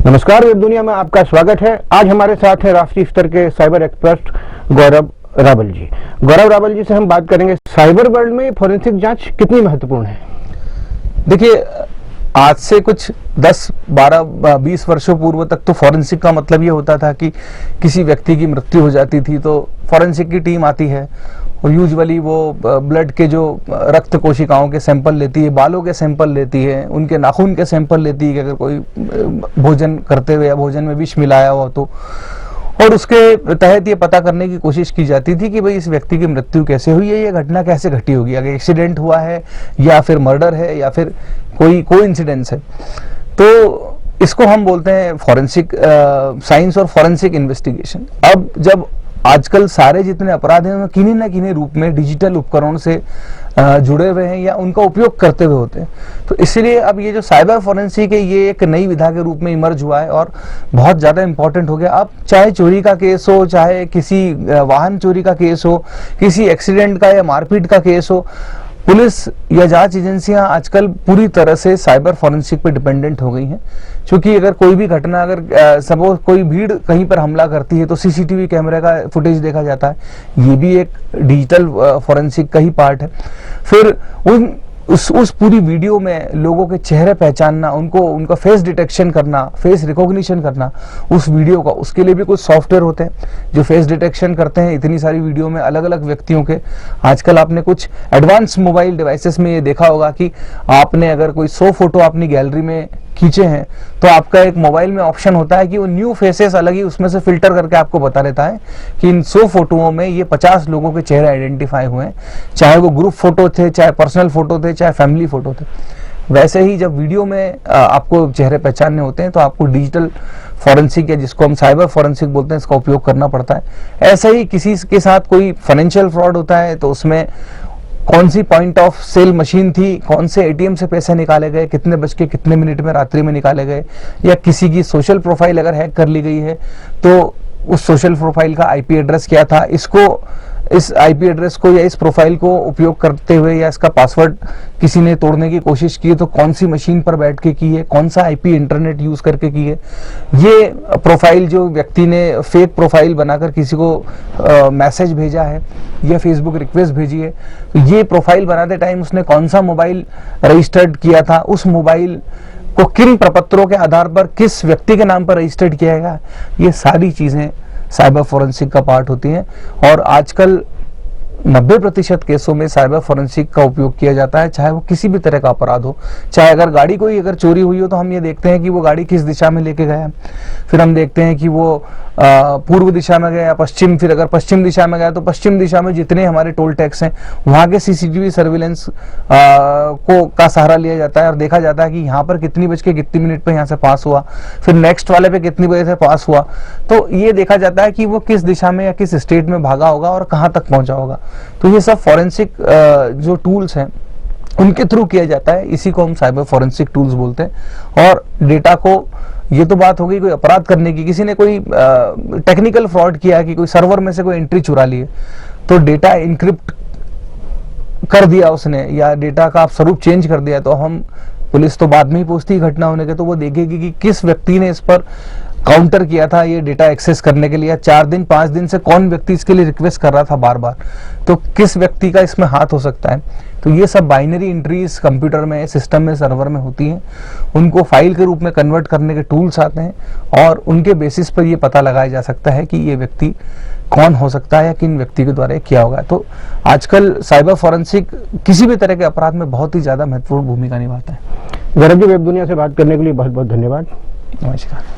नमस्कार, वेब दुनिया में आपका स्वागत है। आज हमारे साथ हैं राष्ट्रीय स्तर के साइबर एक्सपर्ट गौरव रावल जी। गौरव रावल जी से हम बात करेंगे, साइबर वर्ल्ड में फॉरेंसिक जांच कितनी महत्वपूर्ण है? देखिए, आज से कुछ 10, 12, 20 वर्षों पूर्व तक तो फॉरेंसिक का मतलब ये होता था कि किसी व्यक्ति की मृत्यु हो जाती थी तो फॉरेंसिक की टीम आती है और यूजुअली वो ब्लड के जो रक्त कोशिकाओं के सैंपल लेती है, बालों के सैंपल लेती है, उनके नाखून के सैंपल लेती है कि अगर कोई भोजन करते हुए या भोजन में विष मिलाया हो तो, और उसके तहत ये पता करने की कोशिश की जाती थी कि भाई इस व्यक्ति की मृत्यु कैसे हुई है, ये घटना कैसे घटी होगी, अगर एक्सीडेंट हुआ है या फिर मर्डर है या फिर कोई कोइंसिडेंस है। तो इसको हम बोलते हैं फॉरेंसिक साइंस और फॉरेंसिक इन्वेस्टिगेशन। अब जब आजकल सारे जितने अपराध हैं किन्हीं न किन्हीं रूप में डिजिटल उपकरणों से जुड़े हुए हैं या उनका उपयोग करते हुए होते हैं, तो इसलिए अब ये जो साइबर फॉरेंसिक है ये एक नई विधा के रूप में इमर्ज हुआ है और बहुत ज़्यादा इंपॉर्टेंट हो गया। अब चाहे चोरी का केस हो, चाहे किसी वाहन चोरी का केस हो, किसी एक्सीडेंट का या मारपीट का केस हो, पुलिस या जांच एजेंसियां आजकल पूरी तरह से साइबर फॉरेंसिक पे डिपेंडेंट हो गई हैं। क्योंकि अगर कोई भी घटना, अगर सपोज कोई भीड़ कहीं पर हमला करती है तो सीसीटीवी कैमरे का फुटेज देखा जाता है, ये भी एक डिजिटल फॉरेंसिक का ही पार्ट है। फिर उस पूरी वीडियो में लोगों के चेहरे पहचानना, उनका फेस डिटेक्शन करना, फेस रिकॉग्निशन करना उस वीडियो का, उसके लिए भी कुछ सॉफ्टवेयर होते हैं जो फेस डिटेक्शन करते हैं इतनी सारी वीडियो में अलग अलग व्यक्तियों के। आजकल आपने कुछ एडवांस मोबाइल डिवाइसेस में ये देखा होगा कि आपने अगर कोई 100 फोटो अपनी गैलरी में खींचे हैं तो आपका एक मोबाइल में ऑप्शन होता है कि वो न्यू फेसेस अलग ही उसमें से फिल्टर करके आपको बता देता है कि इन 100 फोटोओं में ये 50 लोगों के चेहरे आइडेंटिफाई हुए हैं, चाहे वो ग्रुप फोटो थे, चाहे पर्सनल फोटो थे, चाहे फैमिली फोटो थे। वैसे ही जब वीडियो में आपको चेहरे पहचानने होते हैं तो आपको डिजिटल फॉरेंसिक या जिसको हम साइबर फॉरेंसिक बोलते हैं इसका उपयोग करना पड़ता है। ऐसे ही किसी के साथ कोई फाइनेंशियल फ्रॉड होता है तो उसमें कौन सी पॉइंट ऑफ सेल मशीन थी, कौन से एटीएम से पैसे निकाले गए, कितने बज के कितने मिनट में रात्रि में निकाले गए, या किसी की सोशल प्रोफाइल अगर हैक कर ली गई है तो उस सोशल प्रोफाइल का आईपी एड्रेस क्या था, इस आईपी एड्रेस को या इस प्रोफाइल को उपयोग करते हुए या इसका पासवर्ड किसी ने तोड़ने की कोशिश की है तो कौन सी मशीन पर बैठ के की है, कौन सा आईपी इंटरनेट यूज करके की है। ये प्रोफाइल जो व्यक्ति ने फेक प्रोफाइल बनाकर किसी को मैसेज भेजा है या फेसबुक रिक्वेस्ट भेजी है, तो ये प्रोफाइल बनाते टाइम उसने कौन सा मोबाइल रजिस्टर्ड किया था, उस मोबाइल को किन प्रपत्रों के आधार पर किस व्यक्ति के नाम पर रजिस्टर्ड किया गया, ये सारी चीजें साइबर फॉरेंसिक का पार्ट होती हैं। और आजकल 90% केसों में साइबर फॉरेंसिक का उपयोग किया जाता है, चाहे वो किसी भी तरह का अपराध हो। चाहे अगर गाड़ी कोई अगर चोरी हुई हो तो हम ये देखते हैं कि वो गाड़ी किस दिशा में लेके गया, फिर हम देखते हैं कि वो पूर्व दिशा में गया या पश्चिम, फिर अगर पश्चिम दिशा में गया तो पश्चिम दिशा में जितने हमारे टोल टैक्स हैं वहाँ के सीसीटीवी सर्विलेंस का सहारा लिया जाता है और देखा जाता है कि यहाँ पर कितनी बज के कितनी मिनट पर यहाँ से पास हुआ, फिर नेक्स्ट वाले पे कितनी बजे से पास हुआ। तो ये देखा जाता है कि वो किस दिशा में या किस स्टेट में भागा होगा और कहाँ तक पहुँचा होगा। तो ये सब फॉरेंसिक जो टूल्स हैं उनके थ्रू किया जाता है, इसी को हम साइबर फॉरेंसिक टूल्स बोलते हैं। और डेटा को, ये तो बात हो गई कोई अपराध करने की, किसी ने कोई टेक्निकल फ्रॉड किया कि कोई सर्वर में से कोई एंट्री चुरा ली है तो डेटा इनक्रिप्ट कर दिया उसने या डेटा का स्वरूप चेंज कर दिया, तो हम पुलिस तो बाद में ही पूछती है घटना होने के, तो वो देखेगी कि किस व्यक्ति ने इस पर काउंटर किया था ये डेटा एक्सेस करने के लिए, 4 दिन 5 दिन से कौन व्यक्ति इसके लिए रिक्वेस्ट कर रहा था बार बार, तो किस व्यक्ति का इसमें हाथ हो सकता है। तो ये सब बाइनरी एंट्रीज कंप्यूटर में, सिस्टम में, सर्वर में होती हैं, उनको फाइल के रूप में कन्वर्ट करने के टूल्स आते हैं और उनके बेसिस पर ये पता लगाया जा सकता है कि ये व्यक्ति कौन हो सकता है या किन व्यक्ति के द्वारा किया होगा। तो आजकल साइबर फॉरेंसिक किसी भी तरह के अपराध में बहुत ही ज्यादा महत्वपूर्ण भूमिका निभाता है। गौरव जी, वेब दुनिया से बात करने के लिए बहुत बहुत धन्यवाद। नमस्कार।